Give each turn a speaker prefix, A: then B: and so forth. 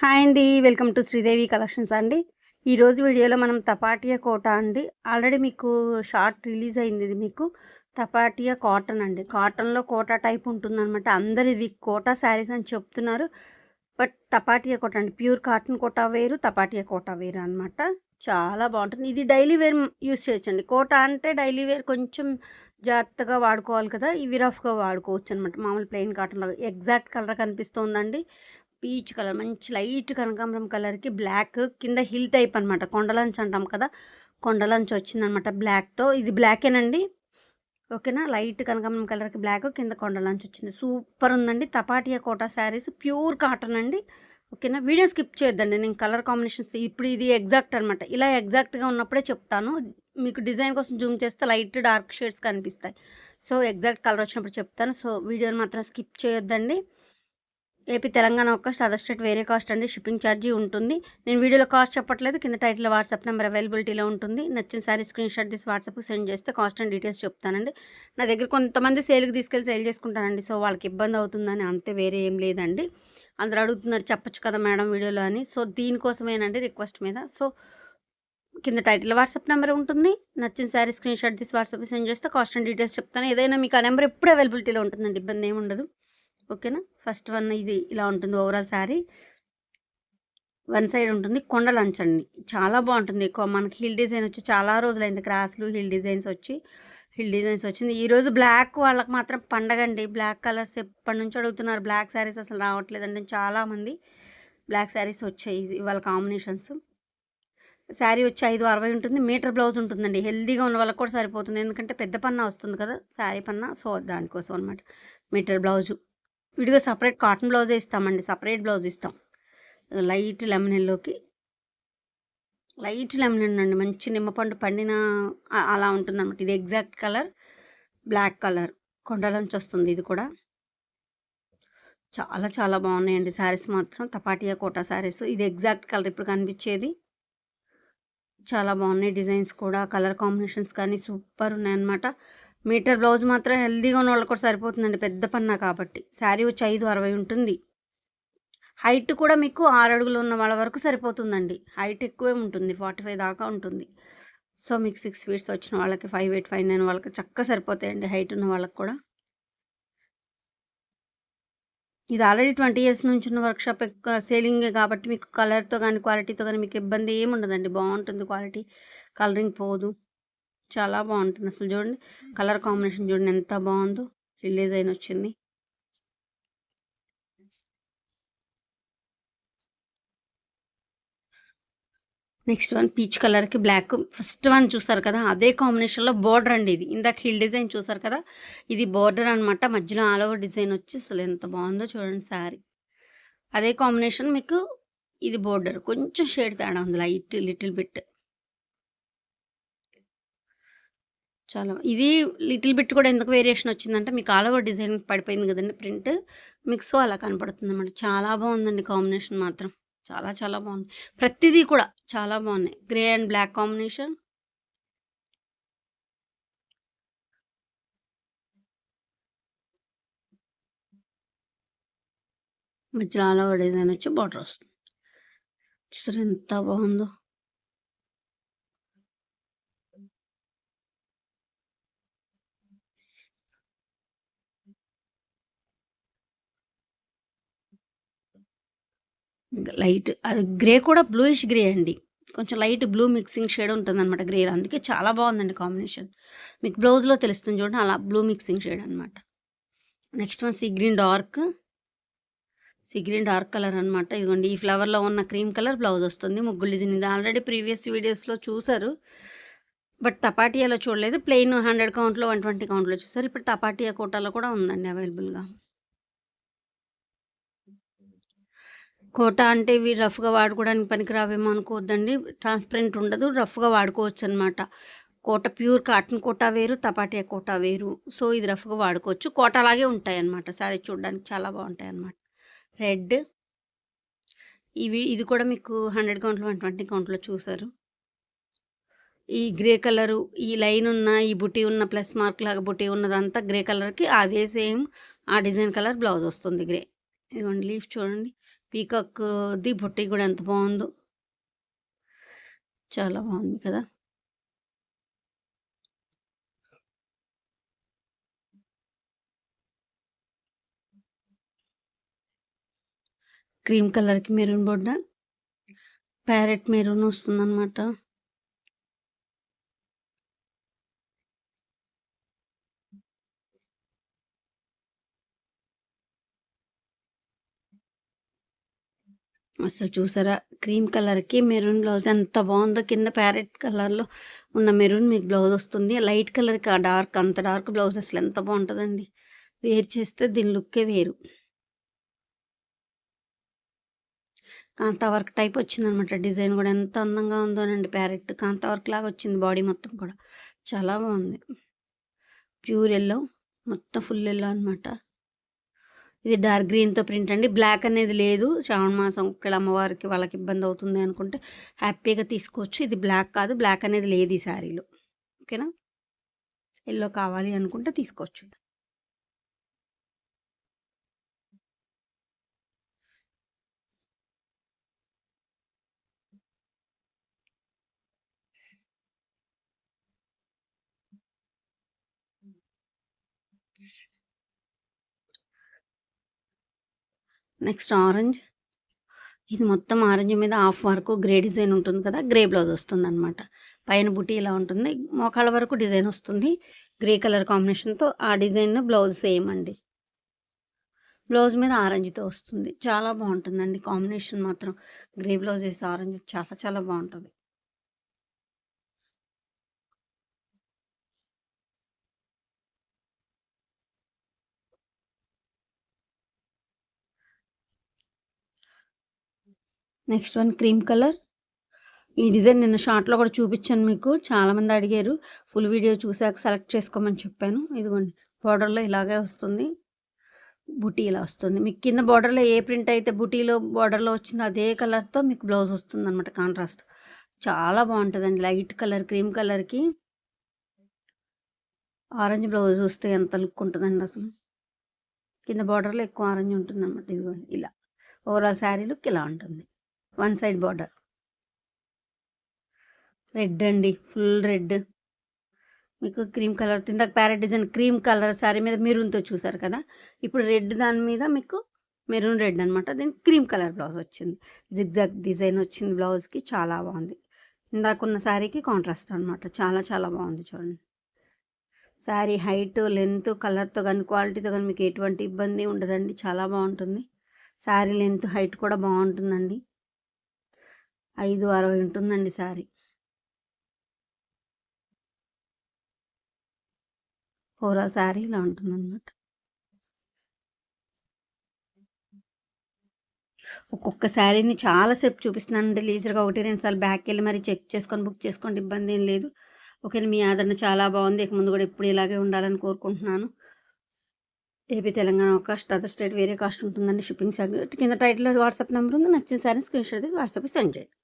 A: Hi అండి. Welcome to Sridevi collections అండి. ఈరోజు వీడియోలో మనం తపాటియా కోట అండి. ఆల్రెడీ మీకు షార్ట్ రిలీజ్ అయింది. ఇది మీకు తపాటియా కాటన్ అండి. కాటన్లో కోట టైప్ ఉంటుందన్నమాట. అందరు ఇది కోటా శారీస్ అని చెప్తున్నారు. బట్ తపాటియా కోట అండి. ప్యూర్ కాటన్ కోట వేరు, తపాటియా కోట వేరు అనమాట. చాలా బాగుంటుంది. ఇది డైలీ వేర్ యూస్ చేయొచ్చండి. కోట అంటే డైలీ వేర్ కొంచెం జాగ్రత్తగా వాడుకోవాలి కదా. ఇవి రఫ్గా వాడుకోవచ్చు అనమాట. మామూలు ప్లెయిన్ కాటన్లో ఎగ్జాక్ట్ కలర్ కనిపిస్తోందండి. పీచ్ కలర్, మంచి లైట్ కనకాంబరం కలర్కి బ్లాక్ కింద హిల్ టైప్ అనమాట. కొండలంచ్ అంటాం కదా, కొండలంచ్ వచ్చిందనమాట బ్లాక్తో. ఇది బ్లాకేనండి, ఓకేనా. లైట్ కనకాంబరం కలర్కి బ్లాక్, కింద కొండలంచ్ వచ్చింది. సూపర్ ఉందండి. తపాటియా కోటా శారీస్ ప్యూర్ కాటన్ అండి, ఓకేనా. వీడియో స్కిప్ చేయొద్దండి. నేను కలర్ కాంబినేషన్స్ ఇప్పుడు ఇది ఎగ్జాక్ట్ అనమాట. ఇలా ఎగ్జాక్ట్గా ఉన్నప్పుడే చెప్తాను. మీకు డిజైన్ కోసం జూమ్ చేస్తే లైట్ డార్క్ షేడ్స్ కనిపిస్తాయి. సో ఎగ్జాక్ట్ కలర్ వచ్చినప్పుడు చెప్తాను. సో వీడియోని మాత్రం స్కిప్ చేయొద్దండి. ఏపీ తెలంగాణ ఒక్క అదర్ స్టేట్ వేరే కాస్ట్ అండి. షిప్పింగ్ ఛార్జీ ఉంటుంది. నేను వీడియోలో కాస్ట్ చెప్పట్లేదు. కింద టైటిల్ వాట్సాప్ నెంబర్ అవైలబిలిటీలో ఉంటుంది. నచ్చిన సారీ స్క్రీన్ షాట్ తీసి వాట్సాప్కి సెండ్ చేస్తే కాస్ట్ అండ్ డీటెయిల్స్ చెప్తానండి. నా దగ్గర కొంతమంది సేల్కి తీసుకెళ్ళి సేల్ చేసుకుంటానండి. సో వాళ్ళకి ఇబ్బంది అవుతుందని, అంతే, వేరే ఏం లేదండి. అందరూ అడుగుతున్నారు చెప్పొచ్చు కదా మేడం వీడియోలో అని. సో దీనికోసమేనండి, రిక్వెస్ట్ మీద. సో కింద టైటిల్ వాట్సాప్ నెంబర్ ఉంటుంది. నచ్చిన సారీ స్క్రీన్ షాట్ తీసి వాట్సాప్కి సెండ్ చేస్తే కాస్ట్ అండ్ డీటెయిల్స్ చెప్తాను. ఏదైనా మీకు ఆ నెంబర్ ఎప్పుడు అవైలబిలిటీలో ఉంటుందండి, ఇబ్బంది ఏమి ఉండదు, ఓకేనా. ఫస్ట్ వన్ ఇది ఇలా ఉంటుంది. ఓవరాల్ శారీ వన్ సైడ్ ఉంటుంది. కొండ లంచ్ అండి, చాలా బాగుంటుంది. మనకి హిల్ డిజైన్ వచ్చి చాలా రోజులైంది. క్రాస్లు హిల్ డిజైన్స్ వచ్చింది. ఈరోజు బ్లాక్ వాళ్ళకి మాత్రం పండగ అండి. బ్లాక్ కలర్స్ ఎప్పటి నుంచి అడుగుతున్నారు. బ్లాక్ శారీస్ అసలు రావట్లేదండి. చాలామంది బ్లాక్ శారీస్ వచ్చాయి ఇవాళ కాంబినేషన్స్. శారీ వచ్చి 560 ఉంటుంది. మీటర్ బ్లౌజ్ ఉంటుందండి. హెల్దీగా ఉన్న వాళ్ళకి కూడా సరిపోతుంది, ఎందుకంటే పెద్ద పన్నా వస్తుంది కదా శారీ పన్నా. సో దానికోసం అనమాట మీటర్ బ్లౌజు. విడిగా సపరేట్ కాటన్ బ్లౌజే ఇస్తామండి. సపరేట్ బ్లౌజ్ ఇస్తాం. లైట్ లెమన్ ఎల్లోకి, లైట్ లెమన్ అండి, మంచి నిమ్మపండు పండిన అలా ఉంటుందన్నమాట. ఇది ఎగ్జాక్ట్ కలర్ బ్లాక్ కలర్, కొండలోంచి వస్తుంది. ఇది కూడా చాలా చాలా బాగున్నాయండి శారీస్ మాత్రం. తపాటియా కోటా శారీస్. ఇది ఎగ్జాక్ట్ కలర్ ఇప్పుడు కనిపించేది. చాలా బాగున్నాయి డిజైన్స్ కూడా, కలర్ కాంబినేషన్స్ కానీ సూపర్ ఉన్నాయన్నమాట. మీటర్ బ్లౌజ్ మాత్రం హెల్దీగా ఉన్న వాళ్ళకి కూడా సరిపోతుందండి, పెద్ద పన్నా కాబట్టి. శారీ వచ్చి 560 ఉంటుంది. హైట్ కూడా మీకు 6 అడుగులు ఉన్న వాళ్ళ వరకు సరిపోతుందండి. హైట్ ఎక్కువే ఉంటుంది, 45 దాకా ఉంటుంది. సో మీకు 6 ఫీట్స్ వచ్చిన వాళ్ళకి, 58, 59 వాళ్ళకి చక్కగా సరిపోతాయండి, హైట్ ఉన్న వాళ్ళకి కూడా. ఇది ఆల్రెడీ 20 ఇయర్స్ నుంచి ఉన్న వర్క్షాప్ సేలింగే కాబట్టి మీకు కలర్తో కానీ క్వాలిటీతో కానీ మీకు ఇబ్బంది ఏమి ఉండదండి. బాగుంటుంది క్వాలిటీ, కలరింగ్ పోదు, చాలా బాగుంటుంది. అసలు చూడండి కలర్ కాంబినేషన్, చూడండి ఎంత బాగుందో. హిల్ డిజైన్ వచ్చింది. నెక్స్ట్ వన్ పీచ్ కలర్కి బ్లాక్. ఫస్ట్ వన్ చూసారు కదా, అదే కాంబినేషన్లో బోర్డర్ అండి. ఇది ఇందాక హిల్ డిజైన్ చూసారు కదా, ఇది బోర్డర్ అనమాట. మధ్యలో ఆల్ ఓవర్ డిజైన్ వచ్చి అసలు ఎంత బాగుందో చూడండి శారీ. అదే కాంబినేషన్ మీకు ఇది బోర్డర్, కొంచెం షేడ్ తేడా ఉంది, లైట్ లిటిల్ బిట్. చాలా ఇది లిటిల్ బిట్ కూడా ఎందుకు వేరియేషన్ వచ్చిందంటే, మీకు ఆల్ ఓవర్ డిజైన్ పడిపోయింది కదండి ప్రింట్ మీకు, సో అలా కనపడుతుంది అన్నమాట. చాలా బాగుందండి కాంబినేషన్ మాత్రం, చాలా చాలా బాగుంది. ప్రతిదీ కూడా చాలా బాగున్నాయి. గ్రే అండ్ బ్లాక్ కాంబినేషన్, మధ్యలో ఆల్ ఓవర్ డిజైన్ వచ్చి బార్డర్ వస్తుంది. చూసారు ఎంత బాగుందో. లైట్ అది గ్రే కూడా బ్లూయిష్ గ్రే అండి, కొంచెం లైట్ బ్లూ మిక్సింగ్ షేడ్ ఉంటుందన్నమాట గ్రే. అందుకే చాలా బాగుందండి కాంబినేషన్. మీకు బ్లౌజ్లో తెలుస్తుంది చూడండి, అలా బ్లూ మిక్సింగ్ షేడ్ అనమాట. Next one sea green dark colour అనమాట. ఇదిగోండి ఈ ఫ్లవర్లో ఉన్న క్రీమ్ కలర్ బ్లౌజ్ వస్తుంది. ముగ్గులు డిజైన్ ఇది ఆల్రెడీ ప్రీవియస్ వీడియోస్లో చూసారు, బట్ తపాటియాలో చూడలేదు. ప్లెయిన్ 100 కౌంట్లో 120 కౌంట్లో చూసారు. ఇప్పుడు తపాటియా కోటాలో కూడా ఉందండి అవైలబుల్గా. కోట అంటే ఇవి రఫ్గా వాడుకోవడానికి పనికిరావేమో అనుకోవద్దండి. ట్రాన్స్పరెంట్ ఉండదు, రఫ్గా వాడుకోవచ్చు అనమాట. కోట ప్యూర్ కాటన్ కోట వేరు, తపాటియా కోట వేరు. సో ఇది రఫ్గా వాడుకోవచ్చు. కోట లాగే ఉంటాయి అన్నమాట. సారీ చూడడానికి చాలా బాగుంటాయి అన్నమాట. రెడ్, ఇది కూడా మీకు 100 కౌంట్లో 120 కౌంట్లో చూసారు. ఈ గ్రే కలరు, ఈ లైన్ ఉన్న ఈ బుటీ ఉన్న ప్లస్ మార్క్ లాగా బుటీ ఉన్నదంతా గ్రే కలర్కి అదే సేమ్ ఆ డిజైన్ కలర్ బ్లౌజ్ వస్తుంది గ్రే. ఇదిగోండి లీఫ్ చూడండి, పీకాక్‌ది బుట్టి కూడా ఎంత బావుందో. చాలా బావుంది కదా! క్రీమ్ కలర్‌కి మెరూన్ బోర్డర్, ప్యారెట్ మెరూన్ వస్తుందనమాట. అసలు చూసారా? క్రీమ్ కలర్‌కి మెరూన్ బ్లౌజ్ ఎంత బావుందో. కింద ప్యారెట్ కలర్‌లో ఉన్న మెరూన్ మీకు బ్లౌజ్ వస్తుంది. లైట్ కలర్‌కి ఆ డార్క్ అంత డార్క్ బ్లౌజ్ అసలు ఎంత బావుంటదండి. వేర్ చేస్తే దీని లుక్కే వేరు. కాంతా వర్క్ టైప్ వచ్చిందనమాట. డిజైన్ గూడా ఎంత అందంగా ఉందోనండి. ప్యారెట్ కాంతా వర్క్ లాగా వచ్చింది బాడీ మొత్తం కూడా. చాలా బావుంది. ప్యూర్ యెల్లో, మొత్తం ఫుల్ యెల్లో అనమాట. ఇది డార్క్ గ్రీన్‌తో ప్రింట్ అండి. బ్లాక్ అనేది లేదు. శ్రావణ మాసం ఇక్కడ అమ్మవారికి వాళ్ళకి ఇబ్బంది అవుతుంది అనుకుంటే హ్యాపీగా తీసుకోవచ్చు. ఇది బ్లాక్ కాదు. బ్లాక్ అనేది లేదు ఈ శారీలో. ఓకేనా? యెల్లో కావాలి అనుకుంటే తీసుకోవచ్చు. Next orange. ఇది మొత్తం ఆరెంజ్ మీద హాఫ్ వరకు గ్రే డిజైన్ ఉంటుంది కదా! గ్రే బ్లౌజ్ వస్తుందనమాట. పైన బుటీ ఇలా ఉంటుంది. మోకాళ్ళ వరకు డిజైన్ వస్తుంది. గ్రే కలర్ కాంబినేషన్‌తో ఆ డిజైన్ బ్లౌజ్ సేమ్ అండి. బ్లౌజ్ మీద ఆరెంజ్‌తో వస్తుంది. చాలా బావుంటుందండి కాంబినేషన్ మాత్రం. గ్రే బ్లౌజ్ ఏసి ఆరెంజ్ చాలా చాలా బావుంటది. Next one cream colour. ఈ డిజైన్ నిన్న షార్ట్‌లో కూడా చూపించాను మీకు. చాలామంది అడిగారు. ఫుల్ వీడియో చూసాక సెలెక్ట్ చేసుకోమని చెప్పాను. ఇదిగోండి బోర్డర్‌లో ఇలాగే వస్తుంది. బుటీ ఇలా వస్తుంది. మీకు కింద బోర్డర్‌లో ఏ ప్రింట్ అయితే బుటీలో బోర్డర్‌లో వచ్చిందో అదే కలర్‌తో మీకు బ్లౌజ్ వస్తుందనమాట కాంట్రాస్ట్. చాలా బావుంటదండి. లైట్ కలర్ క్రీమ్ కలర్‌కి ఆరెంజ్ బ్లౌజ్ వస్తే ఎంత లుక్ ఉంటదండి అసలు. కింద బోర్డర్‌లో ఎక్కువ ఆరెంజ్ ఉంటుందనమాట. ఇదిగోండి ఇలా. ఓవరాల్ శారీ లుక్ ఇలా ఉంటుంది. One side border. రెడ్ అండి. Full red. మీకు క్రీమ్ కలర్ ఇందాక parrot design cream colour sari మీద మెరూన్‌తో చూసారు కదా! ఇప్పుడు రెడ్ దాని మీద మీకు మెరూన్ రెడ్ అనమాట. దీనికి క్రీమ్ కలర్ బ్లౌజ్ వచ్చింది. జిగ్‌జాగ్ డిజైన్ వచ్చింది బ్లౌజ్‌కి. చాలా బావుంది. ఇందాకున్న శారీకి కాంట్రాస్ట్ అనమాట. చాలా చాలా బావుంది చూడండి. శారీ హైట్, లెంత్, కలర్‌తో గాని, క్వాలిటీతో గాని మీకు ఎటువంటి ఇబ్బంది ఉండదండి. చాలా బావుంటుంది. శారీ లెంత్, హైట్ కూడా బావుంటుందండి. 5'60" ఉంటుందండి శారీ. ఓవరాల్ శారీ ఇలా ఉంటుందనమాట. ఒక్కొక్క శారీని చాలా సేపు చూపిస్తున్నానండి. లీజర్‌గా 1, 2 సార్లు బ్యాక్‌కెళ్ళి మరి చెక్ చేసుకొని బుక్ చేసుకోండి. ఇబ్బందేం లేదు. ఓకేనా. మీ ఆదరణ చాలా బావుంది. ఇక ముందు కూడా ఎప్పుడు ఇలాగే ఉండాలని కోరుకుంటున్నాను. ఏపీ, తెలంగాణ ఒక కాస్ట్, అదర్ స్టేట్ వేరే కాస్ట్ ఉంటుందండి. షిప్పింగ్ కింద టైటిల్‌లో వాట్సాప్ నెంబర్ ఉంది. నచ్చిన శారీని స్క్రీన్‌షాట్ తీసి వాట్సాప్‌కి సెండ్ చేయండి.